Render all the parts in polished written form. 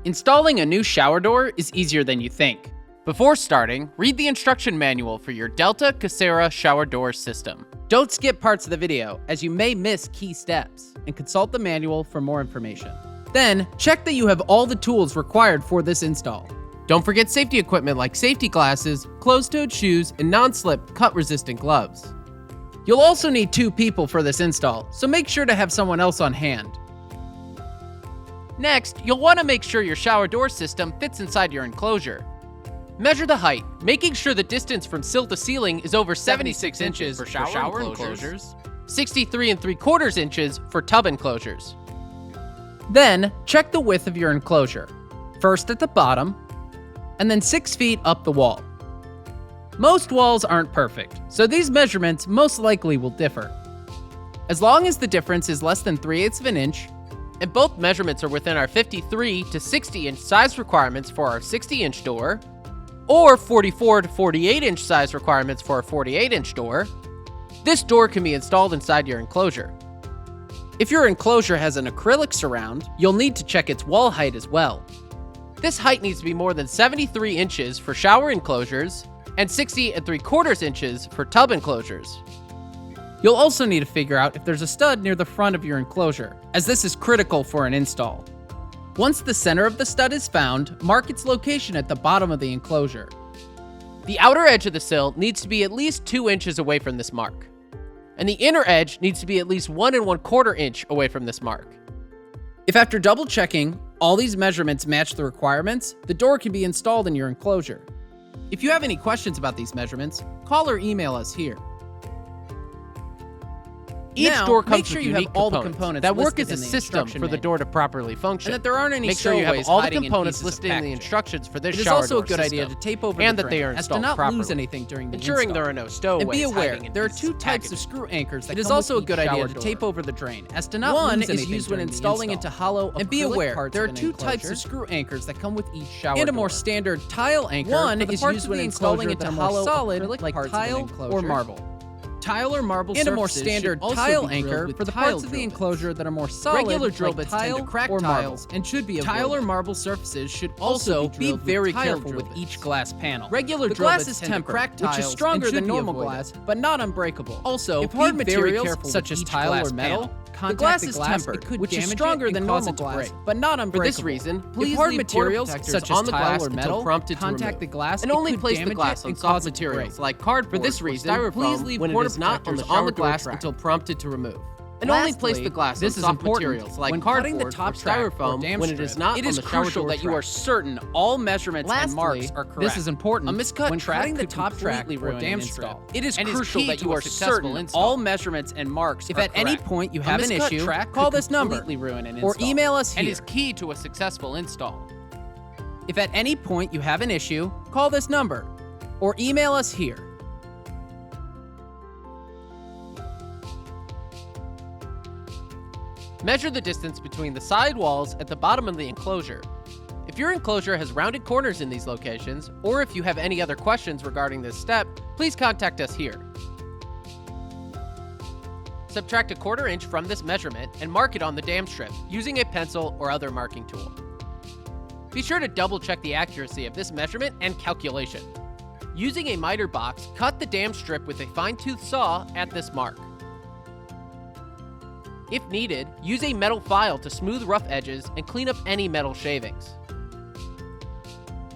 Installing a new shower door is easier than you think. Before starting, read the instruction manual for your Delta Kesara shower door system. Don't skip parts of the video, as you may miss key steps, and consult the manual for more information. Then, check that you have all the tools required for this install. Don't forget safety equipment like safety glasses, closed-toed shoes, and non-slip cut-resistant gloves. You'll also need 2 people for this install, so make sure to have someone else on hand. Next, you'll want to make sure your shower door system fits inside your enclosure. Measure the height, making sure the distance from sill to ceiling is over 76 inches for shower enclosures, 63 3/4 inches for tub enclosures. Then, check the width of your enclosure, first at the bottom, and then 6 feet up the wall. Most walls aren't perfect, so these measurements most likely will differ. As long as the difference is less than 3/8 of an inch, and both measurements are within our 53 to 60 inch size requirements for our 60-inch door, or 44 to 48 inch size requirements for a 48-inch door, this door can be installed inside your enclosure. If your enclosure has an acrylic surround, you'll need to check its wall height as well. This height needs to be more than 73 inches for shower enclosures and 60 3/4 inches for tub enclosures. You'll also need to figure out if there's a stud near the front of your enclosure, as this is critical for an install. Once the center of the stud is found, mark its location at the bottom of the enclosure. The outer edge of the sill needs to be at least 2 inches away from this mark, and the inner edge needs to be at least 1 1/4 inch away from this mark. If after double checking, all these measurements match the requirements, the door can be installed in your enclosure. If you have any questions about these measurements, call or email us here. Each door comes with unique components that work as a system for the door to properly function. And that there aren't any Make sure you have all the components listed in the instructions for this It is shower also door a good idea system, to tape over and the that they are drain, as to installed not properly, lose anything during the ensuring install. there are no stowaways. And be aware, hiding in there are pieces 2 of types of packaging. screw anchors that It is come also with a good each idea shower to door. tape over the drain, as to not One lose is anything used when during the installing install. into hollow And be acrylic aware, parts there are of an 2 types enclosure, of screw anchors that come with each shower and a door. more standard tile anchor One for the is parts used of when the installing enclosure into that are more hollow solid, acrylic like parts of an tile or enclosure. marble. Tile or marble And a more surfaces standard should also tile be drilled anchor with for the tile parts of the drill bits. enclosure that are more solid, Regular drill like bits tile tend to crack or marble, tiles and should be Tile avoided. or marble surfaces should Also, also be drilled very with tile careful drill with bits. each glass panel. Regular The drill glass bits is tend to tempered, crack which is tiles stronger and than should be normal avoided. glass, but not unbreakable. Also, if be hard very materials careful such with as each tile glass or metal, panel. the Contact glass the is glass, tempered, it could which is damage it stronger and than cause normal it to glass, break. but not unbreakable. For this reason, Please if hard leave materials porta such protectors as on the tile glass or until metal, prompted to contact remove. the glass, and it only could place the damage glass it on and soft cause it to break. materials like cardboard For this or reason, styrofoam please leave when it porta is not protectors on shower the door glass track. until prompted to remove. And only place the glass on this is soft important. materials like When cutting cardboard the top or track or styrofoam dam when it is strip, not it on is the shower crucial door that you track. are certain all measurements and marks are correct. This is important. A miscut when track cutting the could top track completely or ruin dam an strip. install. It is and crucial key that to you a are successful certain install. all measurements and marks If are at any correct. point you A have an miscut issue, track call could this number completely ruin an or install. email us here. And is key to a successful install. If at any point you have an issue, call this number or email us here. Measure the distance between the side walls at the bottom of the enclosure. If your enclosure has rounded corners in these locations, or if you have any other questions regarding this step, please contact us here. Subtract a 1/4 inch from this measurement and mark it on the dam strip using a pencil or other marking tool. Be sure to double check the accuracy of this measurement and calculation. Using a miter box, cut the dam strip with a fine-tooth saw at this mark. If needed, use a metal file to smooth rough edges and clean up any metal shavings.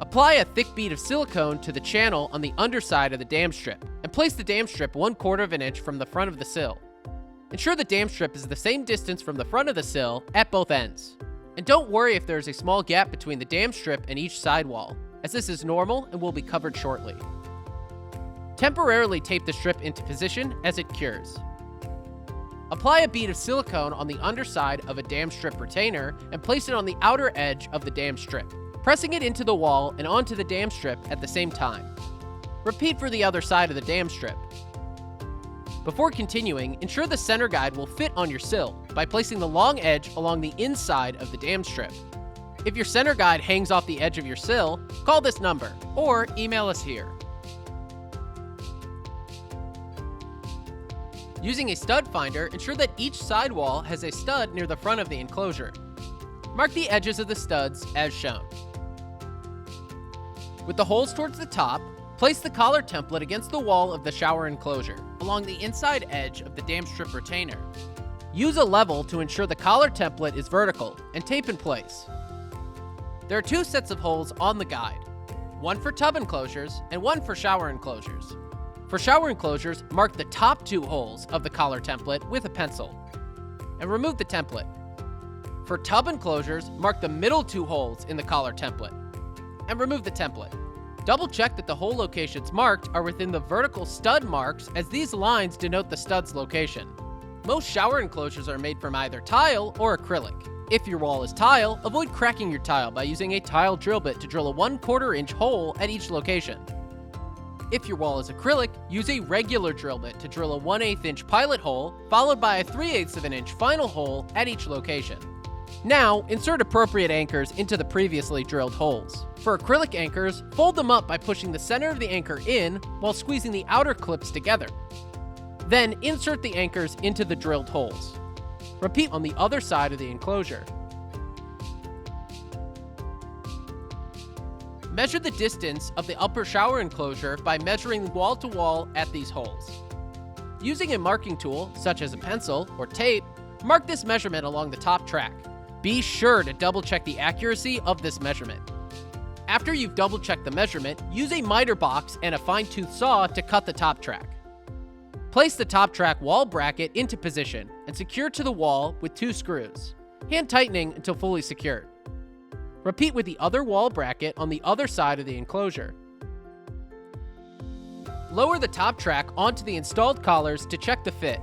Apply a thick bead of silicone to the channel on the underside of the dam strip and place the dam strip 1/4 of an inch from the front of the sill. Ensure the dam strip is the same distance from the front of the sill at both ends. And don't worry if there is a small gap between the dam strip and each side wall, as this is normal and will be covered shortly. Temporarily tape the strip into position as it cures. Apply a bead of silicone on the underside of a dam strip retainer and place it on the outer edge of the dam strip, pressing it into the wall and onto the dam strip at the same time. Repeat for the other side of the dam strip. Before continuing, ensure the center guide will fit on your sill by placing the long edge along the inside of the dam strip. If your center guide hangs off the edge of your sill, call this number or email us here. Using a stud finder, ensure that each side wall has a stud near the front of the enclosure. Mark the edges of the studs as shown. With the holes towards the top, place the collar template against the wall of the shower enclosure, along the inside edge of the dam strip retainer. Use a level to ensure the collar template is vertical, and tape in place. There are 2 sets of holes on the guide, one for tub enclosures and one for shower enclosures. For shower enclosures, mark the top 2 holes of the collar template with a pencil, and remove the template. For tub enclosures, mark the middle 2 holes in the collar template, and remove the template. Double check that the hole locations marked are within the vertical stud marks, as these lines denote the stud's location. Most shower enclosures are made from either tile or acrylic. If your wall is tile, avoid cracking your tile by using a tile drill bit to drill a 1/4 inch hole at each location. If your wall is acrylic, use a regular drill bit to drill a 1/8 inch pilot hole, followed by a 3/8 of an inch final hole at each location. Now, insert appropriate anchors into the previously drilled holes. For acrylic anchors, fold them up by pushing the center of the anchor in while squeezing the outer clips together. Then insert the anchors into the drilled holes. Repeat on the other side of the enclosure. Measure the distance of the upper shower enclosure by measuring wall to wall at these holes. Using a marking tool, such as a pencil or tape, mark this measurement along the top track. Be sure to double check the accuracy of this measurement. After you've double checked the measurement, use a miter box and a fine-tooth saw to cut the top track. Place the top track wall bracket into position and secure to the wall with 2 screws, hand tightening until fully secured. Repeat with the other wall bracket on the other side of the enclosure. Lower the top track onto the installed collars to check the fit.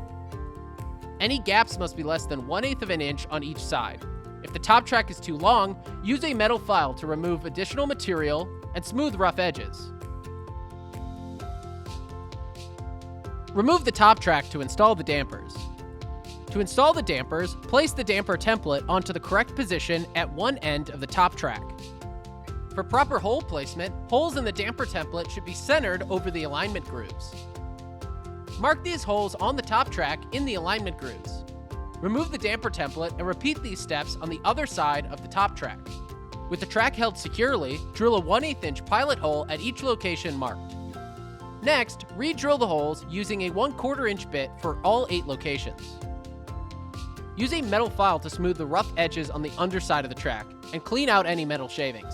Any gaps must be less than 1/8 of an inch on each side. If the top track is too long, use a metal file to remove additional material and smooth rough edges. Remove the top track to install the dampers. To install the dampers, place the damper template onto the correct position at one end of the top track. For proper hole placement, holes in the damper template should be centered over the alignment grooves. Mark these holes on the top track in the alignment grooves. Remove the damper template and repeat these steps on the other side of the top track. With the track held securely, drill a 1/8 inch pilot hole at each location marked. Next, re-drill the holes using a 1/4 inch bit for all 8 locations. Use a metal file to smooth the rough edges on the underside of the track and clean out any metal shavings.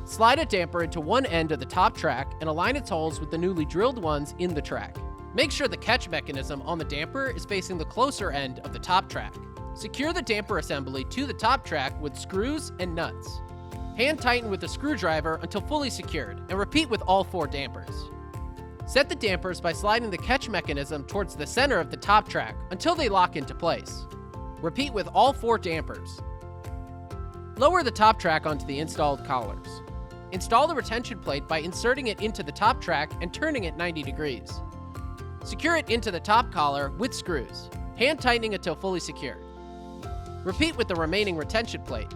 Slide a damper into one end of the top track and align its holes with the newly drilled ones in the track. Make sure the catch mechanism on the damper is facing the closer end of the top track. Secure the damper assembly to the top track with screws and nuts. Hand tighten with a screwdriver until fully secured, and repeat with all 4 dampers. Set the dampers by sliding the catch mechanism towards the center of the top track until they lock into place. Repeat with all 4 dampers. Lower the top track onto the installed collars. Install the retention plate by inserting it into the top track and turning it 90 degrees. Secure it into the top collar with screws, hand tightening until fully secured. Repeat with the remaining retention plate.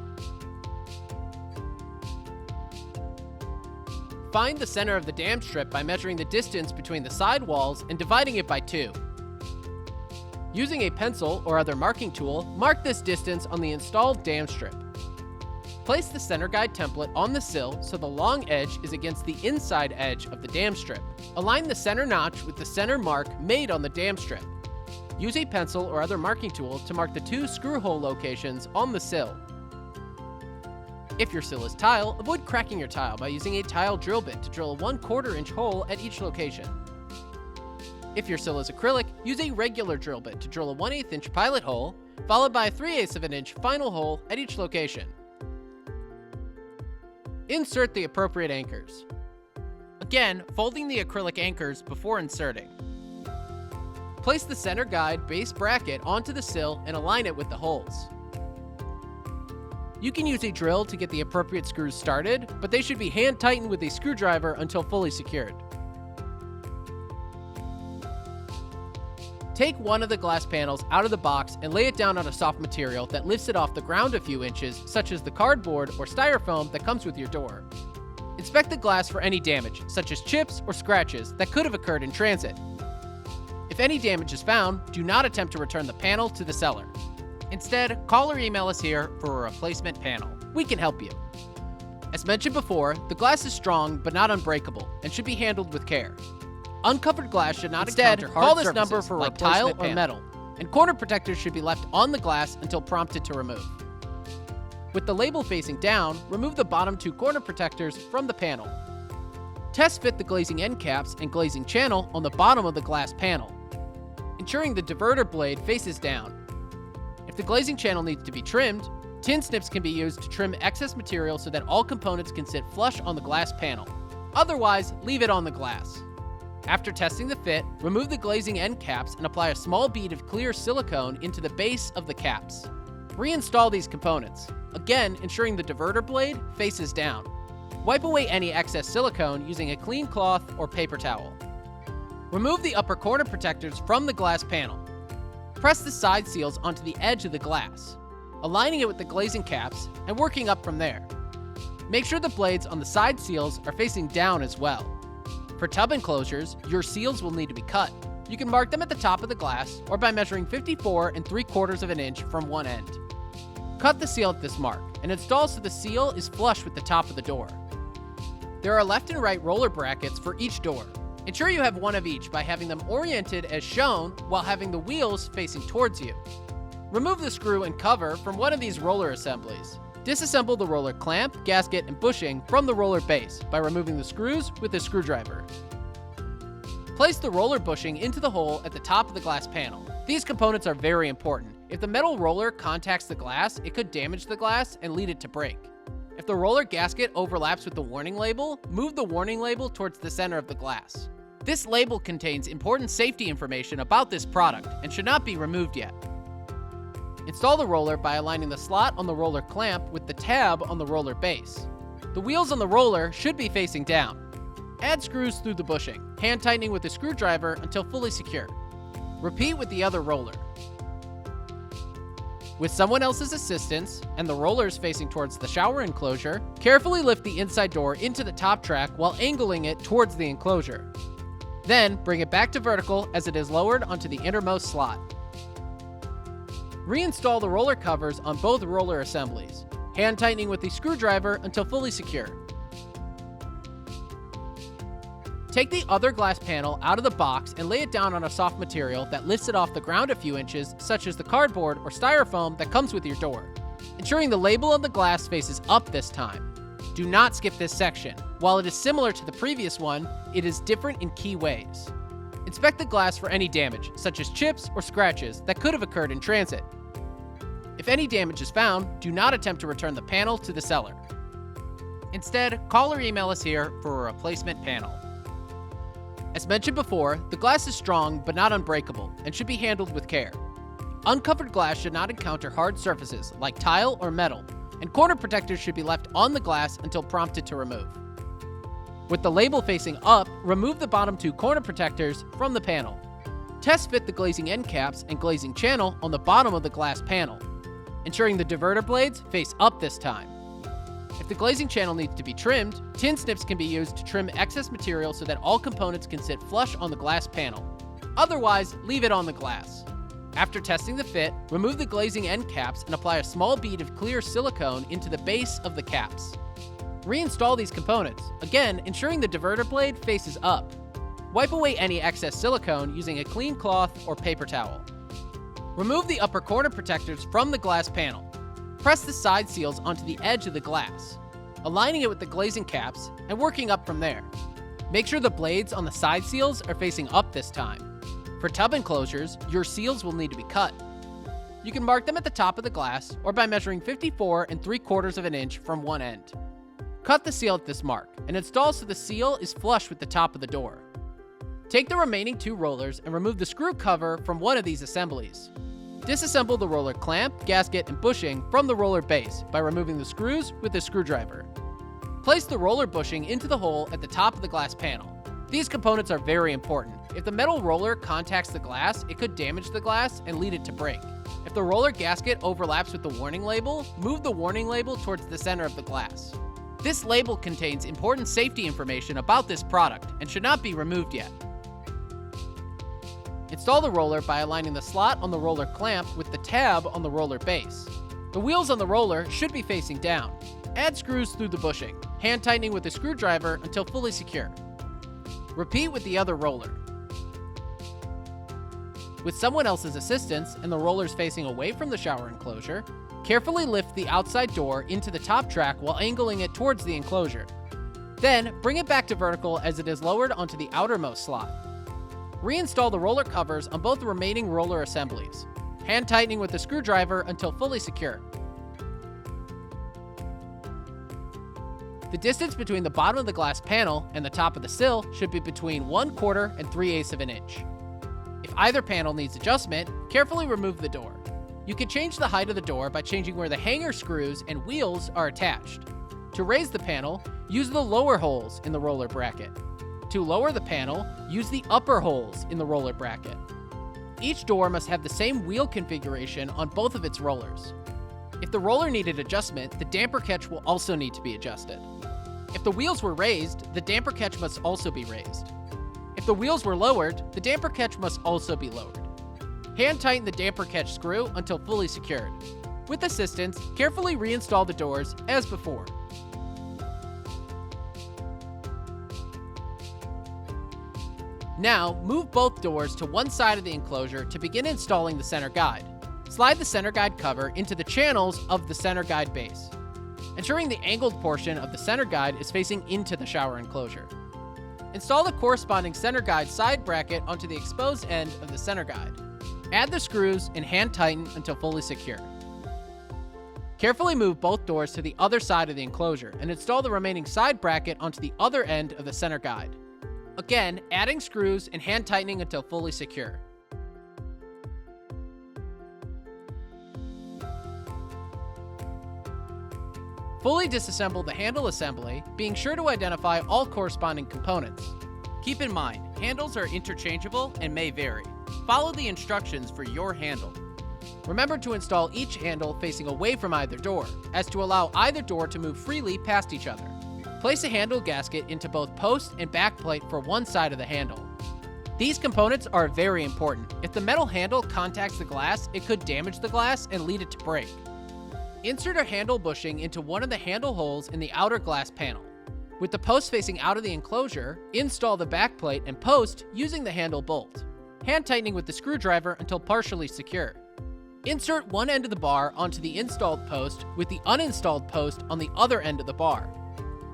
Find the center of the dam strip by measuring the distance between the side walls and dividing it by 2. Using a pencil or other marking tool, mark this distance on the installed dam strip. Place the center guide template on the sill so the long edge is against the inside edge of the dam strip. Align the center notch with the center mark made on the dam strip. Use a pencil or other marking tool to mark the 2 screw hole locations on the sill. If your sill is tile, avoid cracking your tile by using a tile drill bit to drill a 1/4 inch hole at each location. If your sill is acrylic, use a regular drill bit to drill a 1/8 inch pilot hole, followed by a 3/8 of an inch final hole at each location. Insert the appropriate anchors. Again, folding the acrylic anchors before inserting. Place the center guide base bracket onto the sill and align it with the holes. You can use a drill to get the appropriate screws started, but they should be hand tightened with a screwdriver until fully secured. Take one of the glass panels out of the box and lay it down on a soft material that lifts it off the ground a few inches, such as the cardboard or styrofoam that comes with your door. Inspect the glass for any damage, such as chips or scratches, that could have occurred in transit. If any damage is found, do not attempt to return the panel to the seller. Instead, call or email us here for a replacement panel. We can help you. As mentioned before, the glass is strong but not unbreakable and should be handled with care. Uncovered glass should not encounter hard call this surfaces number for like tile replacement or metal, and corner protectors should be left on the glass until prompted to remove. With the label facing down, remove the bottom 2 corner protectors from the panel. Test fit the glazing end caps and glazing channel on the bottom of the glass panel, ensuring the diverter blade faces down. If the glazing channel needs to be trimmed, tin snips can be used to trim excess material so that all components can sit flush on the glass panel. Otherwise, leave it on the glass. After testing the fit, remove the glazing end caps and apply a small bead of clear silicone into the base of the caps. Reinstall these components, again ensuring the diverter blade faces down. Wipe away any excess silicone using a clean cloth or paper towel. Remove the upper corner protectors from the glass panel. Press the side seals onto the edge of the glass, aligning it with the glazing caps and working up from there. Make sure the blades on the side seals are facing down as well. For tub enclosures, your seals will need to be cut. You can mark them at the top of the glass or by measuring 54 3/4 of an inch from one end. Cut the seal at this mark and install so the seal is flush with the top of the door. There are left and right roller brackets for each door. Ensure you have one of each by having them oriented as shown while having the wheels facing towards you. Remove the screw and cover from one of these roller assemblies. Disassemble the roller clamp, gasket, and bushing from the roller base by removing the screws with a screwdriver. Place the roller bushing into the hole at the top of the glass panel. These components are very important. If the metal roller contacts the glass, it could damage the glass and lead it to break. If the roller gasket overlaps with the warning label, move the warning label towards the center of the glass. This label contains important safety information about this product and should not be removed yet. Install the roller by aligning the slot on the roller clamp with the tab on the roller base. The wheels on the roller should be facing down. Add screws through the bushing, hand tightening with a screwdriver until fully secure. Repeat with the other roller. With someone else's assistance and the rollers facing towards the shower enclosure, carefully lift the inside door into the top track while angling it towards the enclosure. Then bring it back to vertical as it is lowered onto the innermost slot. Reinstall the roller covers on both roller assemblies, hand tightening with the screwdriver until fully secure. Take the other glass panel out of the box and lay it down on a soft material that lifts it off the ground a few inches, such as the cardboard or styrofoam that comes with your door, ensuring the label on the glass faces up this time. Do not skip this section. While it is similar to the previous one, it is different in key ways. Inspect the glass for any damage, such as chips or scratches that could have occurred in transit. If any damage is found, do not attempt to return the panel to the seller. Instead, call or email us here for a replacement panel. As mentioned before, the glass is strong but not unbreakable and should be handled with care. Uncovered glass should not encounter hard surfaces like tile or metal, and corner protectors should be left on the glass until prompted to remove. With the label facing up, remove the bottom 2 corner protectors from the panel. Test fit the glazing end caps and glazing channel on the bottom of the glass panel, ensuring the diverter blades face up this time. If the glazing channel needs to be trimmed, tin snips can be used to trim excess material so that all components can sit flush on the glass panel. Otherwise, leave it on the glass. After testing the fit, remove the glazing end caps and apply a small bead of clear silicone into the base of the caps. Reinstall these components, again ensuring the diverter blade faces up. Wipe away any excess silicone using a clean cloth or paper towel. Remove the upper corner protectors from the glass panel. Press the side seals onto the edge of the glass, aligning it with the glazing caps and working up from there. Make sure the blades on the side seals are facing up this time. For tub enclosures, your seals will need to be cut. You can mark them at the top of the glass or by measuring 54 3/4 of an inch from one end. Cut the seal at this mark and install so the seal is flush with the top of the door. Take the remaining 2 rollers and remove the screw cover from one of these assemblies. Disassemble the roller clamp, gasket, and bushing from the roller base by removing the screws with a screwdriver. Place the roller bushing into the hole at the top of the glass panel. These components are very important. If the metal roller contacts the glass, it could damage the glass and lead it to break. If the roller gasket overlaps with the warning label, move the warning label towards the center of the glass. This label contains important safety information about this product and should not be removed yet. Install the roller by aligning the slot on the roller clamp with the tab on the roller base. The wheels on the roller should be facing down. Add screws through the bushing, hand tightening with a screwdriver until fully secure. Repeat with the other roller. With someone else's assistance and the rollers facing away from the shower enclosure, carefully lift the outside door into the top track while angling it towards the enclosure. Then, bring it back to vertical as it is lowered onto the outermost slot. Reinstall the roller covers on both the remaining roller assemblies, hand tightening with the screwdriver until fully secure. The distance between the bottom of the glass panel and the top of the sill should be between 1/4 and 3/8 of an inch. If either panel needs adjustment, carefully remove the door. You can change the height of the door by changing where the hanger screws and wheels are attached. To raise the panel, use the lower holes in the roller bracket. To lower the panel, use the upper holes in the roller bracket. Each door must have the same wheel configuration on both of its rollers. If the roller needed adjustment, the damper catch will also need to be adjusted. If the wheels were raised, the damper catch must also be raised. If the wheels were lowered, the damper catch must also be lowered. Hand tighten the damper catch screw until fully secured. With assistance, carefully reinstall the doors as before. Now, move both doors to one side of the enclosure to begin installing the center guide. Slide the center guide cover into the channels of the center guide base, ensuring the angled portion of the center guide is facing into the shower enclosure. Install the corresponding center guide side bracket onto the exposed end of the center guide. Add the screws and hand tighten until fully secure. Carefully move both doors to the other side of the enclosure and install the remaining side bracket onto the other end of the center guide. Again, adding screws and hand tightening until fully secure. Fully disassemble the handle assembly, being sure to identify all corresponding components. Keep in mind, handles are interchangeable and may vary. Follow the instructions for your handle. Remember to install each handle facing away from either door, as to allow either door to move freely past each other. Place a handle gasket into both post and back plate for one side of the handle. These components are very important. If the metal handle contacts the glass, it could damage the glass and lead it to break. Insert a handle bushing into one of the handle holes in the outer glass panel. With the post facing out of the enclosure, install the back plate and post using the handle bolt, hand tightening with the screwdriver until partially secure. Insert one end of the bar onto the installed post with the uninstalled post on the other end of the bar.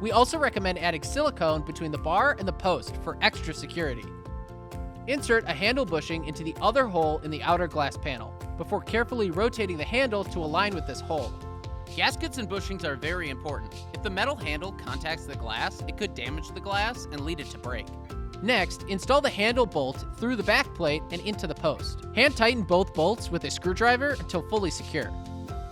We also recommend adding silicone between the bar and the post for extra security. Insert a handle bushing into the other hole in the outer glass panel before carefully rotating the handle to align with this hole. Gaskets and bushings are very important. If the metal handle contacts the glass, it could damage the glass and lead it to break. Next, install the handle bolt through the back plate and into the post. Hand tighten both bolts with a screwdriver until fully secure.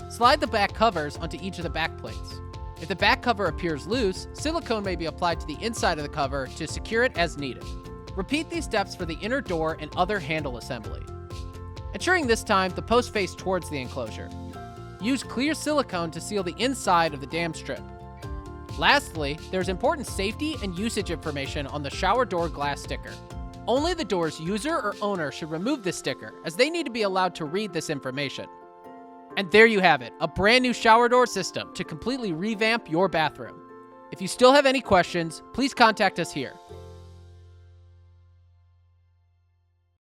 Slide the back covers onto each of the back plates. If the back cover appears loose, silicone may be applied to the inside of the cover to secure it as needed. Repeat these steps for the inner door and other handle assembly, ensuring this time the post face towards the enclosure. Use clear silicone to seal the inside of the dam strip. Lastly, there's important safety and usage information on the shower door glass sticker. Only the door's user or owner should remove this sticker, as they need to be allowed to read this information. And there you have it, a brand new shower door system to completely revamp your bathroom. If you still have any questions, please contact us here.